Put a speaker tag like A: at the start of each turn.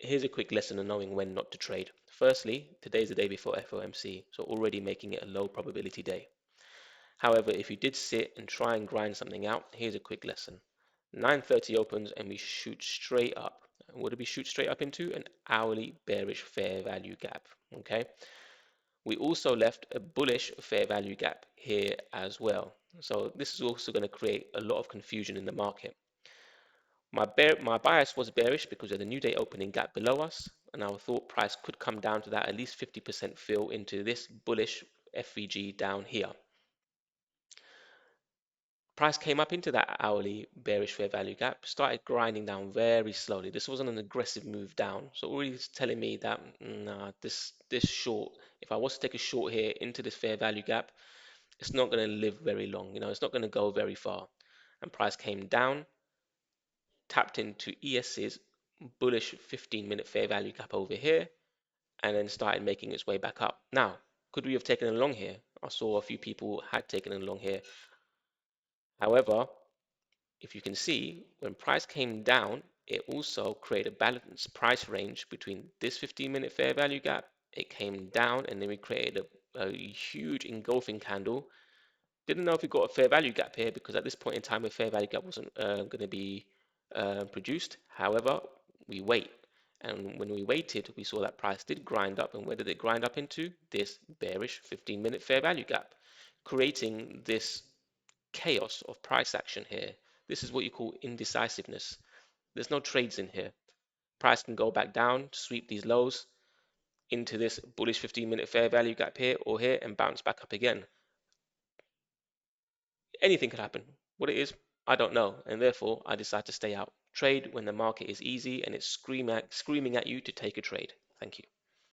A: Here's a quick lesson on knowing when not to trade. Firstly, today's the day before FOMC, so already making it a low probability day. However, if you did sit and try and grind something out, here's a quick lesson. 9:30 opens and we shoot straight up. What did we shoot straight up into? An hourly bearish fair value gap. Okay. We also left a bullish fair value gap here as well. So this is also going to create a lot of confusion in the market. My bias was bearish because of the new day opening gap below us, and I thought price could come down to that at least 50% fill into this bullish FVG down here. Price came up into that hourly bearish fair value gap, started grinding down very slowly. This wasn't an aggressive move down, so already it's telling me that nah, this short, if I was to take a short here into this fair value gap, it's not going to live very long. It's not going to go very far. And price came down, tapped into ES's bullish 15-minute fair value gap over here, and then started making its way back up. Now, could we have taken a long here? I saw a few people had taken a long here. However, if you can see, when price came down, it also created a balanced price range between this 15-minute fair value gap. It came down, and then we created a huge engulfing candle. Didn't know if we got a fair value gap here because at this point in time, a fair value gap wasn't going to be produced. However, we wait. And when we waited, we saw that price did grind up. And where did it grind up into? This bearish 15-minute fair value gap, creating this chaos of price action here. This is what you call indecisiveness. There's no trades in here. Price can go back down, sweep these lows into this bullish 15-minute fair value gap here or here and bounce back up again. Anything could happen. What it is, I don't know, and therefore I decide to stay out. Trade when the market is easy and it's screaming at you to take a trade. Thank you.